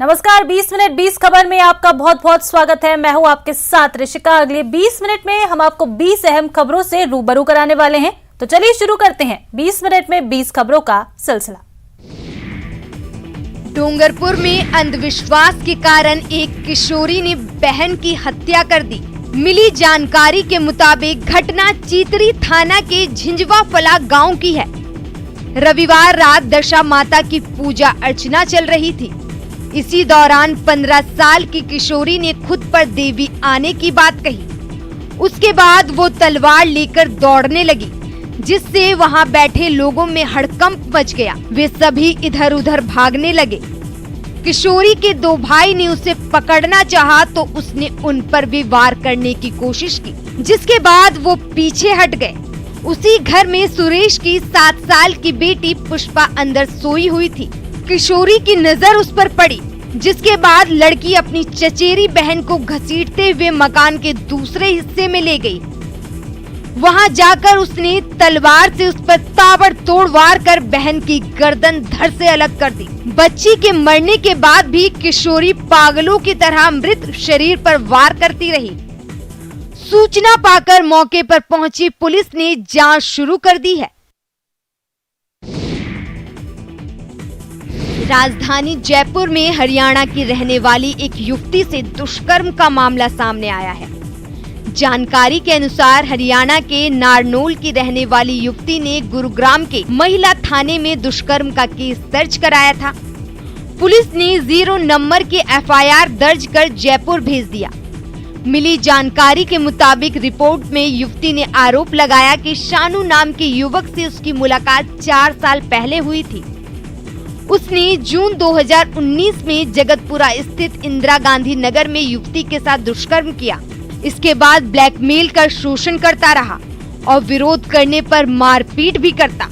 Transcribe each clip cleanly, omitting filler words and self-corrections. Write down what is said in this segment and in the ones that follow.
नमस्कार, 20 मिनट 20 खबर में आपका बहुत बहुत स्वागत है। मैं हूं आपके साथ ऋषिका। अगले 20 मिनट में हम आपको 20 अहम खबरों से रूबरू कराने वाले हैं। तो चलिए शुरू करते हैं 20 मिनट में 20 खबरों का सिलसिला। डूंगरपुर में अंधविश्वास के कारण एक किशोरी ने बहन की हत्या कर दी। मिली जानकारी के मुताबिक घटना चीतरी थाना के झिंझवाफला गांव की है। रविवार रात दशा माता की पूजा अर्चना चल रही थी। इसी दौरान 15 साल की किशोरी ने खुद पर देवी आने की बात कही। उसके बाद वो तलवार लेकर दौड़ने लगी, जिससे वहां बैठे लोगों में हड़कंप मच गया। वे सभी इधर उधर भागने लगे। किशोरी के दो भाई ने उसे पकड़ना चाहा तो उसने उन पर भी वार करने की कोशिश की, जिसके बाद वो पीछे हट गए। उसी घर में सुरेश की 7 साल की बेटी पुष्पा अंदर सोई हुई थी। किशोरी की नजर उस पर पड़ी, जिसके बाद लड़की अपनी चचेरी बहन को घसीटते हुए मकान के दूसरे हिस्से में ले गई। वहां जाकर उसने तलवार से उस पर ताबड़तोड़ वार कर बहन की गर्दन धड़ से अलग कर दी। बच्ची के मरने के बाद भी किशोरी पागलों की तरह मृत शरीर पर वार करती रही। सूचना पाकर मौके पर पहुंची पुलिस ने जांच शुरू कर दी है। राजधानी जयपुर में हरियाणा की रहने वाली एक युवती से दुष्कर्म का मामला सामने आया है। जानकारी के अनुसार हरियाणा के नारनौल की रहने वाली युवती ने गुरुग्राम के महिला थाने में दुष्कर्म का केस दर्ज कराया था। पुलिस ने 0 नंबर के FIR दर्ज कर जयपुर भेज दिया। मिली जानकारी के मुताबिक रिपोर्ट में युवती ने आरोप लगाया कि शानू नाम के युवक से उसकी मुलाकात 4 साल पहले हुई थी। उसने जून 2019 में जगतपुरा स्थित इंदिरा गांधी नगर में युवती के साथ दुष्कर्म किया। इसके बाद ब्लैकमेल कर शोषण करता रहा और विरोध करने पर मारपीट भी करता।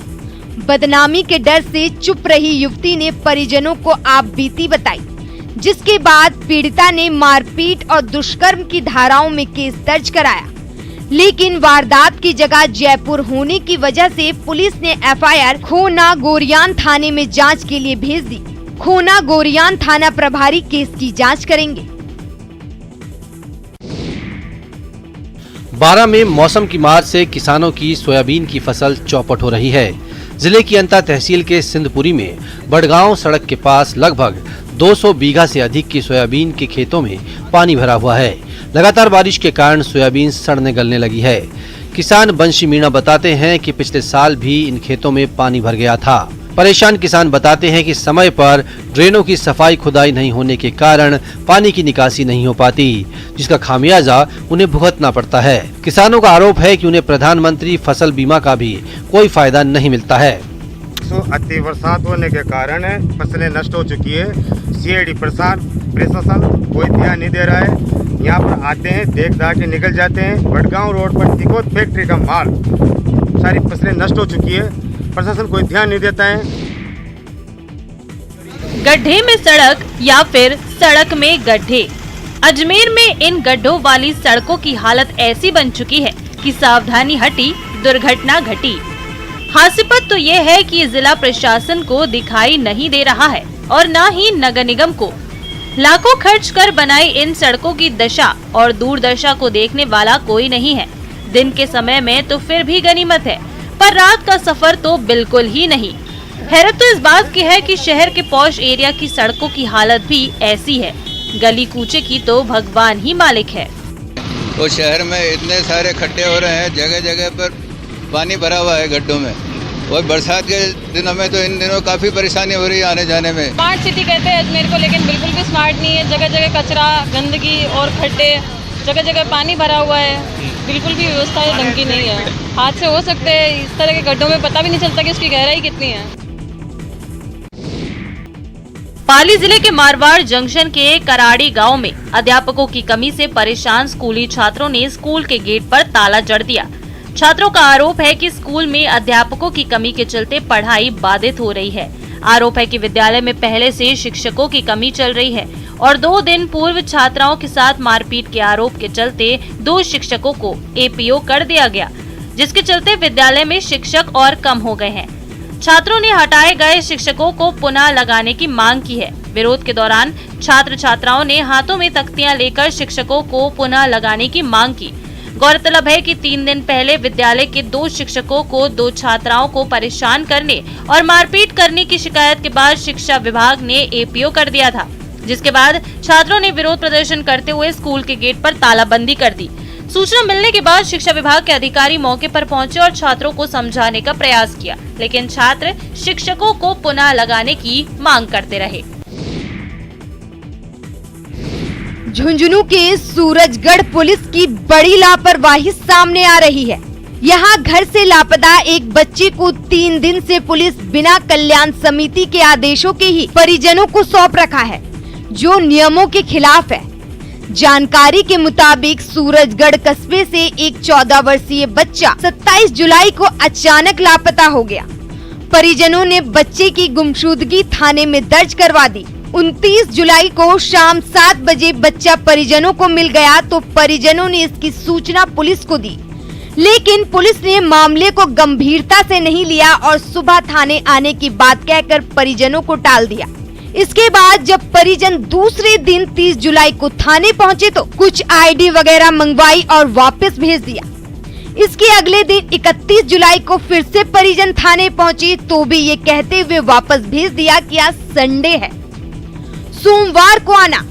बदनामी के डर से चुप रही युवती ने परिजनों को आपबीती बताई, जिसके बाद पीड़िता ने मारपीट और दुष्कर्म की धाराओं में केस दर्ज कराया। लेकिन वारदात की जगह जयपुर होने की वजह से पुलिस ने FIR खोना गोरियान थाने में जांच के लिए भेज दी। खोना गोरियान थाना प्रभारी केस की जांच करेंगे। 12 में मौसम की मार से किसानों की सोयाबीन की फसल चौपट हो रही है। जिले की अंता तहसील के सिंधपुरी में बड़गांव सड़क के पास लगभग 200 बीघा से अधिक की सोयाबीन के खेतों में पानी भरा हुआ है। लगातार बारिश के कारण सोयाबीन सड़ने गलने लगी है। किसान बंशी मीणा बताते हैं कि पिछले साल भी इन खेतों में पानी भर गया था। परेशान किसान बताते हैं कि समय पर ड्रेनों की सफाई खुदाई नहीं होने के कारण पानी की निकासी नहीं हो पाती, जिसका खामियाजा उन्हें भुगतना पड़ता है। किसानों का आरोप है कि उन्हें प्रधानमंत्री फसल बीमा का भी कोई फायदा नहीं मिलता है। अति बरसात होने के कारण फसलें नष्ट हो चुकी है। CID प्रशासन कोई ध्यान नहीं दे रहा है। यहाँ पर आते हैं, देख दाख के निकल जाते हैं। बड़गांव रोड पर तिकोत फैक्ट्री का माल, सारी फसलें नष्ट हो चुकी है। प्रशासन कोई ध्यान नहीं देता है। गड्ढे में सड़क या फिर सड़क में गड्ढे। अजमेर में इन गड्ढों वाली सड़कों की हालत ऐसी बन चुकी है कि सावधानी हटी दुर्घटना घटी। हास्यास्पद तो ये है कि जिला प्रशासन को दिखाई नहीं दे रहा है और न ही नगर निगम को। लाखों खर्च कर बनाई इन सड़कों की दशा और दुर्दशा को देखने वाला कोई नहीं है। दिन के समय में तो फिर भी गनीमत है, पर रात का सफर तो बिल्कुल ही नहीं। हैरत तो इस बात की है कि शहर के पॉश एरिया की सड़कों की हालत भी ऐसी है। गली कूचे की तो भगवान ही मालिक है। तो शहर में इतने सारे खड्डे हो रहे हैं, जगह जगह पर पानी भरा हुआ है गड्ढों में। और बरसात के दिनों में तो इन दिनों काफ़ी परेशानी हो रही है आने जाने में। स्मार्ट सिटी कहते हैं अजमेर को, लेकिन बिल्कुल भी स्मार्ट नहीं है। जगह जगह कचरा, गंदगी और खड्डे, जगह जगह पानी भरा हुआ है। बिल्कुल भी व्यवस्था ढंग की नहीं है। हादसे हो सकते हैं इस तरह के गड्ढों में, पता भी नहीं चलता कि उसकी गहराई कितनी है। पाली जिले के मारवाड़ जंक्शन के कराड़ी गांव में अध्यापकों की कमी से परेशान स्कूली छात्रों ने स्कूल के गेट पर ताला जड़ दिया। छात्रों का आरोप है कि स्कूल में अध्यापकों की कमी के चलते पढ़ाई बाधित हो रही है। आरोप है कि विद्यालय में पहले से शिक्षकों की कमी चल रही है और 2 दिन पूर्व छात्राओं के साथ मारपीट के आरोप के चलते 2 शिक्षकों को APO कर दिया गया, जिसके चलते विद्यालय में शिक्षक और कम हो गए हैं। छात्रों ने हटाए गए शिक्षकों को पुनः लगाने की मांग की है। विरोध के दौरान छात्र छात्राओं ने हाथों में तख्तियां लेकर शिक्षकों को पुनः लगाने की मांग की। गौरतलब है कि 3 दिन पहले विद्यालय के 2 शिक्षकों को 2 छात्राओं को परेशान करने और मारपीट करने की शिकायत के बाद शिक्षा विभाग ने एपीओ कर दिया था, जिसके बाद छात्रों ने विरोध प्रदर्शन करते हुए स्कूल के गेट पर तालाबंदी कर दी। सूचना मिलने के बाद शिक्षा विभाग के अधिकारी मौके पर पहुंचे और छात्रों को समझाने का प्रयास किया, लेकिन छात्र शिक्षकों को पुनः लगाने की मांग करते रहे। झुंझुनू के सूरजगढ़ पुलिस की बड़ी लापरवाही सामने आ रही है। यहाँ घर से लापता एक बच्चे को 3 दिन से पुलिस बिना कल्याण समिति के आदेशों के ही परिजनों को सौंप रखा है, जो नियमों के खिलाफ है। जानकारी के मुताबिक सूरजगढ़ कस्बे से एक 14 वर्षीय बच्चा 27 जुलाई को अचानक लापता हो गया। परिजनों ने बच्चे की गुमशुदगी थाने में दर्ज करवा दी। 29 जुलाई को शाम 7 बजे बच्चा परिजनों को मिल गया तो परिजनों ने इसकी सूचना पुलिस को दी, लेकिन पुलिस ने मामले को गंभीरता से नहीं लिया और सुबह थाने आने की बात कहकर परिजनों को टाल दिया। इसके बाद जब परिजन दूसरे दिन 30 जुलाई को थाने पहुंचे तो कुछ आईडी वगैरह मंगवाई और वापस भेज दिया। इसके अगले दिन 31 जुलाई को फिर से परिजन थाने पहुंचे तो भी ये कहते हुए वापस भेज दिया कि आज संडे है, सोमवार को आना,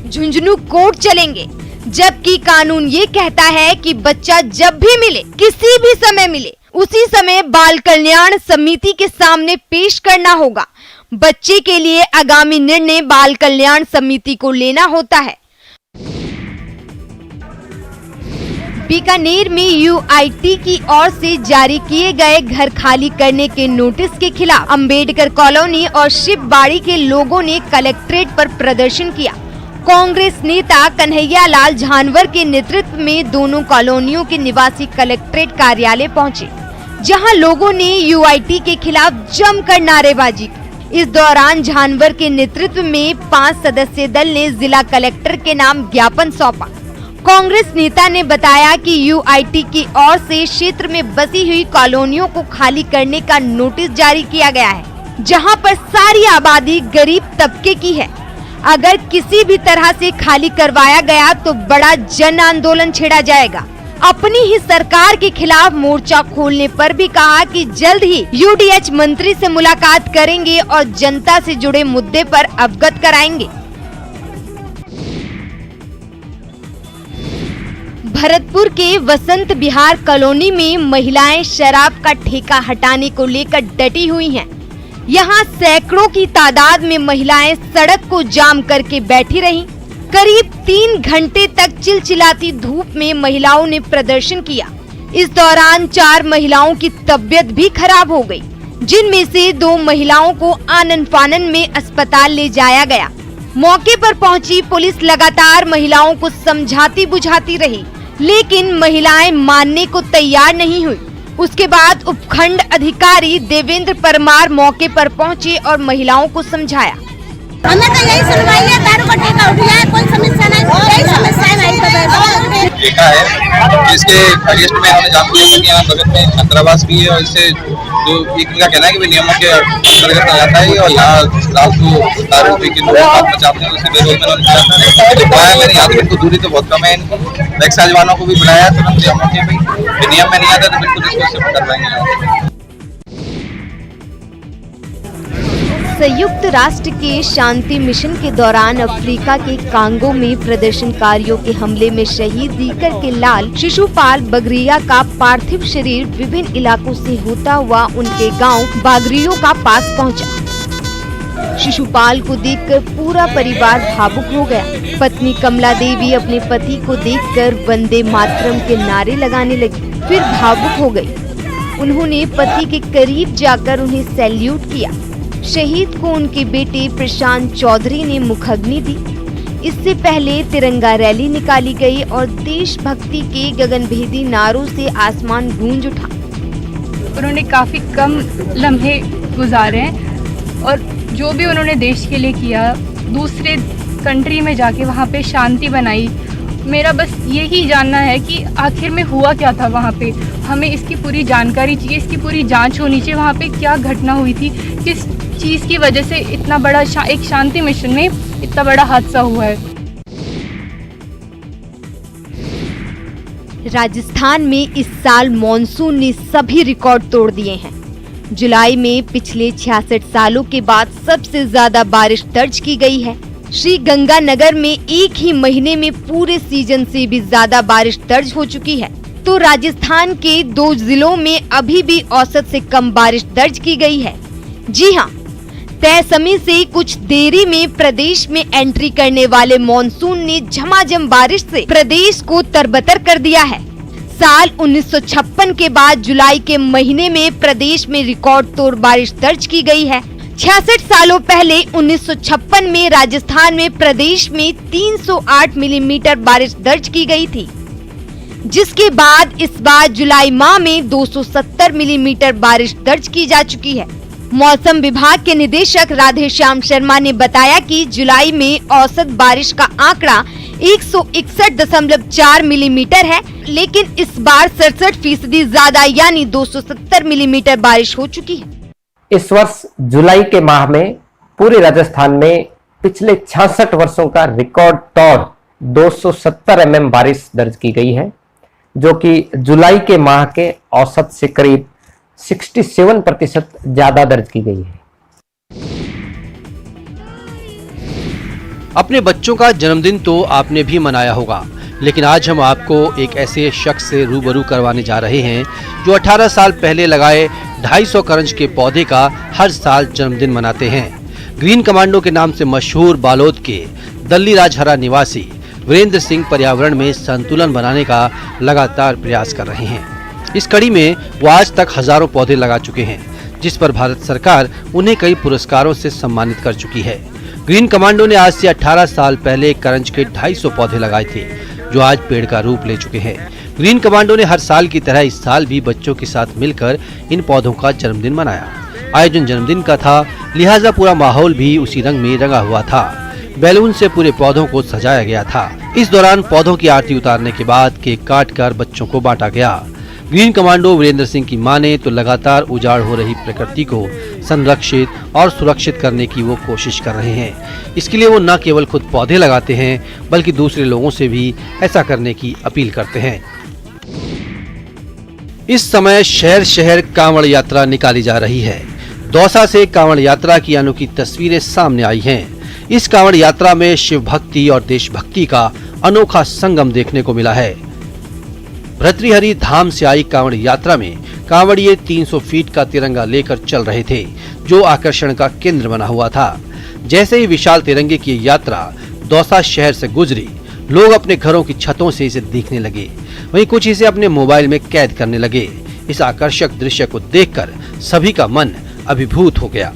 झुंझुनू कोर्ट चलेंगे। जबकि कानून ये कहता है कि बच्चा जब भी मिले, किसी भी समय मिले, उसी समय बाल कल्याण समिति के सामने पेश करना होगा। बच्चे के लिए आगामी निर्णय बाल कल्याण समिति को लेना होता है। बीकानेर में यूआईटी की ओर से जारी किए गए घर खाली करने के नोटिस के खिलाफ अंबेडकर कॉलोनी और शिवबाड़ी के लोगों ने कलेक्ट्रेट पर प्रदर्शन किया। कांग्रेस नेता कन्हैया लाल झानवर के नेतृत्व में दोनों कॉलोनियों के निवासी कलेक्ट्रेट कार्यालय पहुंचे, जहां लोगों ने यूआईटी के खिलाफ जमकर नारेबाजी की। इस दौरान झानवर के नेतृत्व में 5 सदस्यीय दल ने जिला कलेक्टर के नाम ज्ञापन सौंपा। कांग्रेस नेता ने बताया कि यूआईटी की ओर से क्षेत्र में बसी हुई कॉलोनियों को खाली करने का नोटिस जारी किया गया है, जहां पर सारी आबादी गरीब तबके की है। अगर किसी भी तरह से खाली करवाया गया तो बड़ा जन आंदोलन छेड़ा जाएगा। अपनी ही सरकार के खिलाफ मोर्चा खोलने पर भी कहा कि जल्द ही यूडीएच मंत्री से मुलाकात करेंगे और जनता से जुड़े मुद्दे पर अवगत कराएंगे। भरतपुर के वसंत विहार कॉलोनी में महिलाएं शराब का ठेका हटाने को लेकर डटी हुई हैं। यहाँ सैकड़ों की तादाद में महिलाएं सड़क को जाम करके बैठी रहीं। करीब 3 घंटे तक चिलचिलाती धूप में महिलाओं ने प्रदर्शन किया। इस दौरान 4 महिलाओं की तबीयत भी खराब हो गई, जिनमें से 2 महिलाओं को आनन फानन में अस्पताल ले जाया गया। मौके पर पहुंची पुलिस लगातार महिलाओं को समझाती बुझाती रही, लेकिन महिलाएं मानने को तैयार नहीं हुई। उसके बाद उपखंड अधिकारी देवेंद्र परमार मौके पर पहुंचे और महिलाओं को समझाया। हमें तो यही सुनवाई है, दारू का ठेका उठ गया है, कोई समस्या नहीं, यही समस्या है। देखा है इसके अगेंस्ट में हमने जान लिया कि यहाँ बगल में छात्रावास भी है और इससे जो एक इनका कहना है कि नियमों के अंतर्गत आ जाता है और यहाँ दारू पी के लोग बात बचाते हैं, उससे बेरोजगार मैंने यहाँ तक इनको दूरी तो बहुत कम है। इनको वैक्स जवानों को भी बुलाया तुरंत नियमों के भाई नियम में नहीं आता तो बिल्कुल इसको शिफ्ट करवाएंगे। संयुक्त राष्ट्र के शांति मिशन के दौरान अफ्रीका के कांगो में प्रदर्शनकारियों के हमले में शहीद दीकर के लाल शिशुपाल बगरिया का पार्थिव शरीर विभिन्न इलाकों से होता हुआ उनके गांव बागरियों का पास पहुंचा। शिशुपाल को देखकर पूरा परिवार भावुक हो गया। पत्नी कमला देवी अपने पति को देखकर वंदे मातरम के नारे लगाने लगी, फिर भावुक हो गई। उन्होंने पति के करीब जाकर उन्हें सैल्यूट किया। शहीद को उनके बेटे प्रशांत चौधरी ने मुखाग्नि दी। इससे पहले तिरंगा रैली निकाली गई और देशभक्ति के गगनभेदी नारों से आसमान गूंज उठा। उन्होंने काफ़ी कम लम्हे गुजारे हैं और जो भी उन्होंने देश के लिए किया, दूसरे कंट्री में जाके वहाँ पे शांति बनाई मेरा बस यही जानना है कि आखिर में हुआ क्या था वहाँ पे। हमें इसकी पूरी जानकारी चाहिए, इसकी पूरी जांच होनी चाहिए। वहाँ पे क्या घटना हुई थी, किस चीज़ की वजह से इतना बड़ा एक शांति मिशन में इतना बड़ा हादसा हुआ है। राजस्थान में इस साल मॉनसून ने सभी रिकॉर्ड तोड़ दिए हैं। जुलाई में पिछले 66 सालों के बाद सबसे ज्यादा बारिश दर्ज की गई है। श्री गंगानगर में एक ही महीने में पूरे सीजन से भी ज्यादा बारिश दर्ज हो चुकी है। तो राजस्थान के 2 जिलों में अभी भी औसत से कम बारिश दर्ज की गई है। जी हाँ, तय समय से कुछ देरी में प्रदेश में एंट्री करने वाले मॉनसून ने झमाझम बारिश से प्रदेश को तरबतर कर दिया है। साल 1956 के बाद जुलाई के महीने में प्रदेश में रिकॉर्ड तोड़ बारिश दर्ज की गई है। 66 सालों पहले 1956 में राजस्थान में प्रदेश में 308 मिलीमीटर बारिश दर्ज की गई थी, जिसके बाद इस बार जुलाई माह में 270 मिलीमीटर बारिश दर्ज की जा चुकी है। मौसम विभाग के निदेशक राधेश्याम शर्मा ने बताया कि जुलाई में औसत बारिश का आंकड़ा 161.4 मिलीमीटर है, लेकिन इस बार 67% ज्यादा यानी 270 मिलीमीटर बारिश हो चुकी है। इस वर्ष जुलाई के माह में पूरे राजस्थान में पिछले 66 वर्षों का रिकॉर्ड तोड़ 270 mm बारिश दर्ज की गई है, जो कि जुलाई के माह के औसत से करीब 67% ज्यादा दर्ज की गई है। अपने बच्चों का जन्मदिन तो आपने भी मनाया होगा, लेकिन आज हम आपको एक ऐसे शख्स से रूबरू करवाने जा रहे हैं जो 18 साल पहले लगाए 250 करंज के पौधे का हर साल जन्मदिन मनाते हैं। ग्रीन कमांडो के नाम से मशहूर बालोद के दल्ली राजहरा निवासी वीरेंद्र सिंह पर्यावरण में संतुलन बनाने का लगातार प्रयास कर रहे हैं। इस कड़ी में वो आज तक हजारों पौधे लगा चुके हैं, जिस पर भारत सरकार उन्हें कई पुरस्कारों से सम्मानित कर चुकी है। ग्रीन कमांडो ने आज से 18 साल पहले करंज के 250 पौधे लगाए थे, जो आज पेड़ का रूप ले चुके हैं। ग्रीन कमांडो ने हर साल की तरह इस साल भी बच्चों के साथ मिलकर इन पौधों का जन्मदिन मनाया। आयोजन जन्मदिन का था, लिहाजा पूरा माहौल भी उसी रंग में रंगा हुआ था। बैलून से पूरे पौधों को सजाया गया था। इस दौरान पौधों की आरती उतारने के बाद केक काटकर बच्चों को बांटा गया। ग्रीन कमांडो वीरेंद्र सिंह की माने तो लगातार उजाड़ हो रही प्रकृति को संरक्षित और सुरक्षित करने की वो कोशिश कर रहे हैं। इसके लिए वो न केवल खुद पौधे लगाते हैं, बल्कि दूसरे लोगों से भी ऐसा करने की अपील करते हैं। इस समय शहर शहर कांवड़ यात्रा निकाली जा रही है। दौसा से कांवड़ यात्रा की अनोखी तस्वीरें सामने आई हैं। इस कांवड़ यात्रा में शिव भक्ति और देशभक्ति का अनोखा संगम देखने को मिला है। भर्तृहरि धाम से आई कांवड़ यात्रा में कांवड़िए 300 फीट का तिरंगा लेकर चल रहे थे, जो आकर्षण का केंद्र बना हुआ था। जैसे ही विशाल तिरंगे की यात्रा दौसा शहर से गुजरी, लोग अपने घरों की छतों से इसे देखने लगे, वहीं कुछ इसे अपने मोबाइल में कैद करने लगे। इस आकर्षक दृश्य को देखकर सभी का मन अभिभूत हो गया।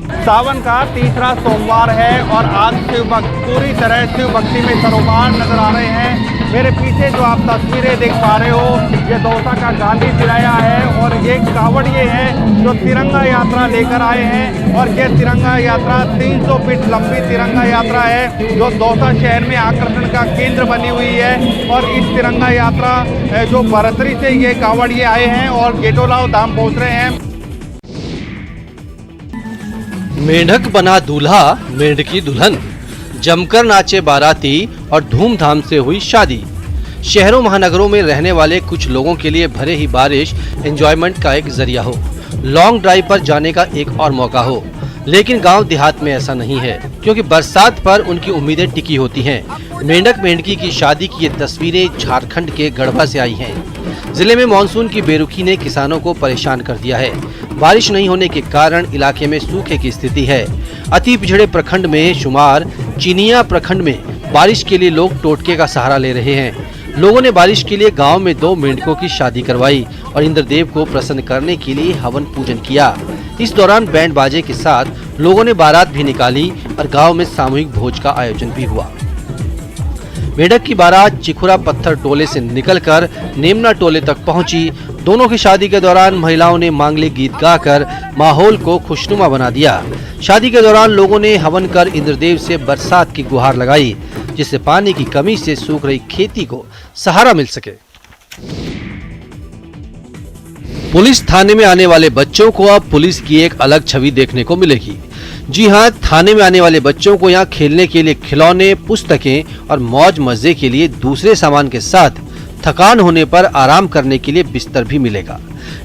सावन का तीसरा सोमवार है और आज शिव भक्त पूरी तरह शिव भक्ति में सरोकार नजर आ रहे हैं। मेरे पीछे जो आप तस्वीरें देख पा रहे हो, ये दौसा का गांधी तिराया है और ये कांवड़िए हैं जो तिरंगा यात्रा लेकर आए हैं। और ये तिरंगा यात्रा 300 फीट लंबी तिरंगा यात्रा है, जो दौसा शहर में आकर्षण का केंद्र बनी हुई है। और इस तिरंगा यात्रा जो भरतरी से ये कांवड़िए आए हैं और गेटोलाव धाम पहुँच रहे हैं। मेंढक बना दूल्हा, मेंढकी दुल्हन, जमकर नाचे बाराती और धूमधाम से हुई शादी। शहरों महानगरों में रहने वाले कुछ लोगों के लिए भले ही बारिश एंजॉयमेंट का एक जरिया हो, लॉन्ग ड्राइव पर जाने का एक और मौका हो, लेकिन गांव देहात में ऐसा नहीं है, क्योंकि बरसात पर उनकी उम्मीदें टिकी होती हैं। मेंढक मेंढकी की शादी की ये तस्वीरें झारखंड के गढ़वा से आई हैं। जिले में मानसून की बेरुखी ने किसानों को परेशान कर दिया है। बारिश नहीं होने के कारण इलाके में सूखे की स्थिति है। अति पिछड़े प्रखंड में शुमार चिनिया प्रखंड में बारिश के लिए लोग टोटके का सहारा ले रहे हैं। लोगों ने बारिश के लिए गांव में 2 मेंढकों की शादी करवाई और इंद्रदेव को प्रसन्न करने के लिए हवन पूजन किया। इस दौरान बैंड बाजे के साथ लोगों ने बारात भी निकाली और गांव में सामूहिक भोज का आयोजन भी हुआ। मेंढक की बारात चिखुरा पत्थर टोले से निकलकर नेमना टोले तक पहुंची। दोनों की शादी के दौरान महिलाओं ने मांगलिक गीत गाकर माहौल को खुशनुमा बना दिया। शादी के दौरान लोगों ने हवन कर इंद्रदेव से बरसात की गुहार लगाई। जिससे पानी की कमी से सूख रही खेती को सहारा मिल सके। पुलिस थाने में आने वाले बच्चों को अब पुलिस की एक अलग छवि देखने को मिलेगी। जी हां, थाने में आने वाले बच्चों को यहां खेलने के लिए खिलौने, पुस्तकें और मौज मजे के लिए दूसरे सामान के साथ थकान होने पर आराम करने के लिए बिस्तर भी मिलेगा।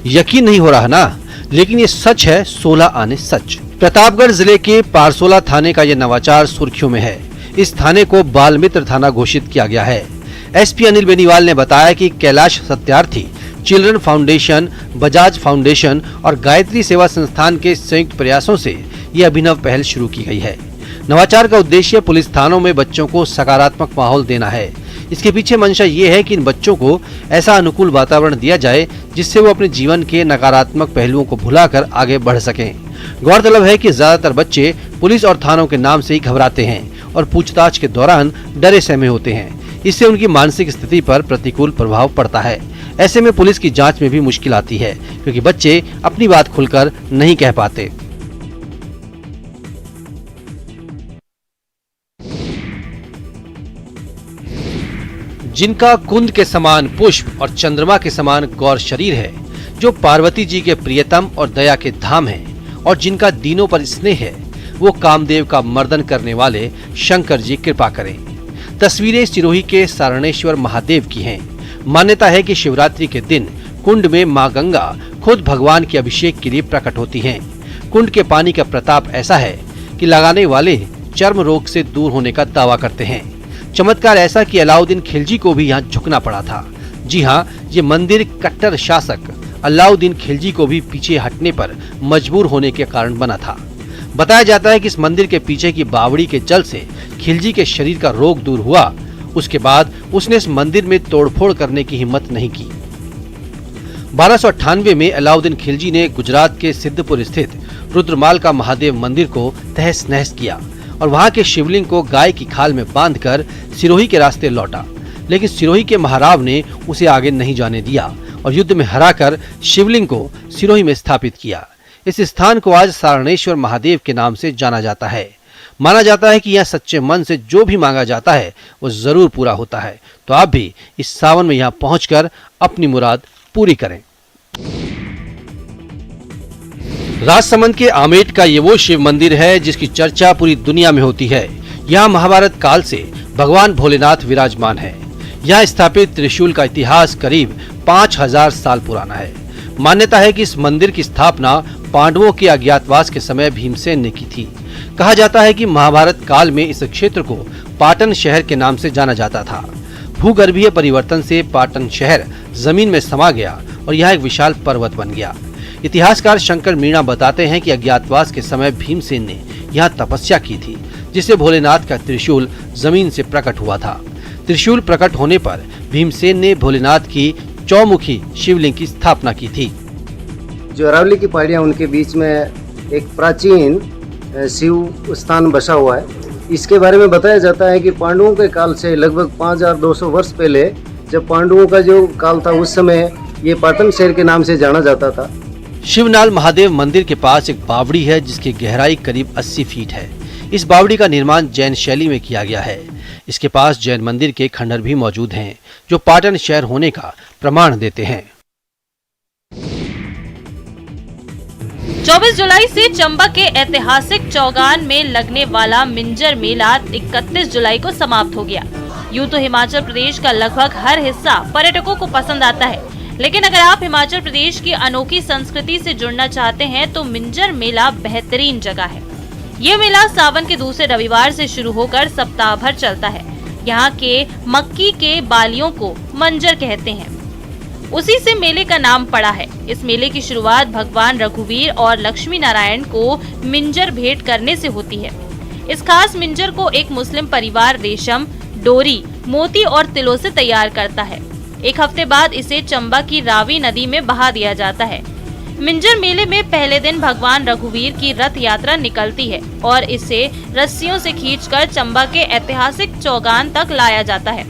यकीन नहीं हो रहा ना, लेकिन ये सच है, 16 आने सच। प्रतापगढ़ जिले के पारसोला थाने का यह नवाचार सुर्खियों में है। इस थाने को बाल मित्र थाना घोषित किया गया है। एसपी अनिल बेनीवाल ने बताया कि Kailash Satyarthi children foundation, Bajaj foundation और गायत्री सेवा संस्थान के संयुक्त प्रयासों से ये अभिनव पहल शुरू की गई है। नवाचार का उद्देश्य पुलिस थानों में बच्चों को सकारात्मक माहौल देना है। इसके पीछे मंशा ये है कि इन बच्चों को ऐसा अनुकूल वातावरण दिया जाए जिससे वो अपने जीवन के नकारात्मक पहलुओं को भुलाकर आगे बढ़ सकें। गौरतलब है कि ज्यादातर बच्चे पुलिस और थानों के नाम से ही घबराते हैं और पूछताछ के दौरान डरे सहमे होते हैं। इससे उनकी मानसिक स्थिति पर प्रतिकूल प्रभाव पड़ता है। ऐसे में पुलिस की जांच में भी मुश्किल आती है, क्योंकि बच्चे अपनी बात खुलकर नहीं कह पाते। जिनका कुंद के समान पुष्प और चंद्रमा के समान गौर शरीर है, जो पार्वती जी के प्रियतम और दया के धाम है, और जिनका दीनों पर स्नेह है, वो कामदेव का मर्दन करने वाले शंकर जी कृपा करें। तस्वीरें सिरोही के सारणेश्वर महादेव की हैं। मान्यता है कि शिवरात्रि के दिन कुंड में मां गंगा खुद भगवान के अभिषेक के लिए प्रकट होती हैं। कुंड के पानी का प्रताप ऐसा है कि लगाने वाले चर्म रोग से दूर होने का दावा करते हैं। चमत्कार ऐसा कि अलाउद्दीन खिलजी को भी यहाँ झुकना पड़ा था। जी हाँ, ये मंदिर कट्टर शासक अलाउद्दीन खिलजी को भी पीछे हटने पर मजबूर होने के कारण बना था। बताया जाता है कि इस मंदिर के पीछे की बावड़ी के जल से खिलजी के शरीर का रोग दूर हुआ। उसके बाद उसने इस मंदिर में तोड़फोड़ करने की हिम्मत नहीं की। 1298 में अलाउद्दीन खिलजी ने गुजरात के सिद्धपुर स्थित रुद्रमाल का महादेव मंदिर को तहस नहस किया और वहां के शिवलिंग को गाय की खाल में बांधकर सिरोही के रास्ते लौटा। लेकिन सिरोही के महाराव ने उसे आगे नहीं जाने दिया और युद्ध में हराकर शिवलिंग को सिरोही में स्थापित किया। इस स्थान को आज सारणेश्वर महादेव के नाम से जाना जाता है। माना जाता है कि यहाँ सच्चे मन से जो भी मांगा जाता है वो जरूर पूरा होता है। तो आप भी इस सावन में यहाँ पहुंचकर अपनी मुराद पूरी करें। राजसमंद के आमेट का ये वो शिव मंदिर है जिसकी चर्चा पूरी दुनिया में होती है। यहाँ महाभारत काल से भगवान भोलेनाथ विराजमान है। यहाँ स्थापित त्रिशूल का इतिहास करीब 5000 साल पुराना है। मान्यता है कि इस मंदिर की स्थापना पांडवों के अज्ञातवास के समय भीमसेन ने की थी। कहा जाता है कि महाभारत काल में इस क्षेत्र को पाटन शहर के नाम से जाना जाता था। भूगर्भीय परिवर्तन से पाटन शहर जमीन में समा गया और यह एक विशाल पर्वत बन गया। इतिहासकार शंकर मीणा बताते हैं कि अज्ञातवास के समय भीमसेन ने यहाँ तपस्या की थी, जिससे भोलेनाथ का त्रिशूल जमीन से प्रकट हुआ था। त्रिशूल प्रकट होने पर भीमसेन ने भोलेनाथ की चौमुखी शिवलिंग की स्थापना की थी। जो अरावली की पहाड़ियाँ उनके बीच में एक प्राचीन शिव स्थान बसा हुआ है। इसके बारे में बताया जाता है कि पांडवों के काल से लगभग 5200 वर्ष पहले, जब पांडवों का जो काल था उस समय ये पाटन शहर के नाम से जाना जाता था। शिवनाल महादेव मंदिर के पास एक बावड़ी है जिसकी गहराई करीब 80 फीट है। इस बावड़ी का निर्माण जैन शैली में किया गया है। इसके पास जैन मंदिर के खंडर भी मौजूद हैं, जो पाटन शहर होने का प्रमाण देते हैं। 24 जुलाई से चंबा के ऐतिहासिक चौगान में लगने वाला मिंजर मेला 31 जुलाई को समाप्त हो गया। यूं तो हिमाचल प्रदेश का लगभग हर हिस्सा पर्यटकों को पसंद आता है, लेकिन अगर आप हिमाचल प्रदेश की अनोखी संस्कृति से जुड़ना चाहते हैं तो मिंजर मेला बेहतरीन जगह है। ये मेला सावन के दूसरे रविवार से शुरू होकर सप्ताह भर चलता है। यहाँ के मक्की के बालियों को मंजर कहते हैं, उसी से मेले का नाम पड़ा है। इस मेले की शुरुआत भगवान रघुवीर और लक्ष्मी नारायण को मिंजर भेंट करने से होती है। इस खास मिंजर को एक मुस्लिम परिवार रेशम, डोरी, मोती और तिलों से तैयार करता है। एक हफ्ते बाद इसे चंबा की रावी नदी में बहा दिया जाता है। मिंजर मेले में पहले दिन भगवान रघुवीर की रथ यात्रा निकलती है और इसे रस्सियों से खींचकर चंबा के ऐतिहासिक चौगान तक लाया जाता है।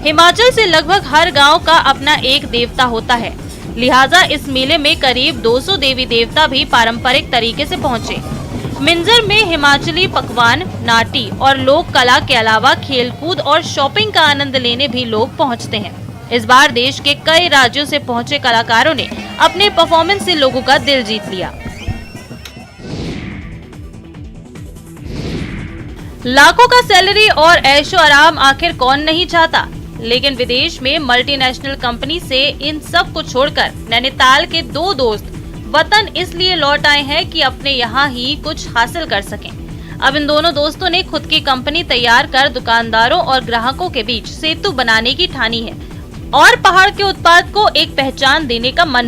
हिमाचल से लगभग हर गांव का अपना एक देवता होता है, लिहाजा इस मेले में करीब 200 देवी देवता भी पारंपरिक तरीके से पहुंचे। मिंजर में हिमाचली पकवान, नाटी और लोक कला के अलावा खेलकूद और शॉपिंग का आनंद लेने भी लोग पहुंचते हैं। इस बार देश के कई राज्यों से पहुंचे कलाकारों ने अपने परफॉर्मेंस से लोगों का दिल जीत लिया। लाखों का सैलरी और ऐशो आराम आखिर कौन नहीं चाहता, लेकिन विदेश में मल्टीनेशनल कंपनी से इन सब को छोड़कर नैनीताल के दो दोस्त वतन इसलिए लौट आए हैं कि अपने यहाँ ही कुछ हासिल कर सकें। अब इन दोनों दोस्तों ने खुद की कंपनी तैयार कर दुकानदारों और ग्राहकों के बीच सेतु बनाने की ठानी है और पहाड़ के उत्पाद को एक पहचान देने का मन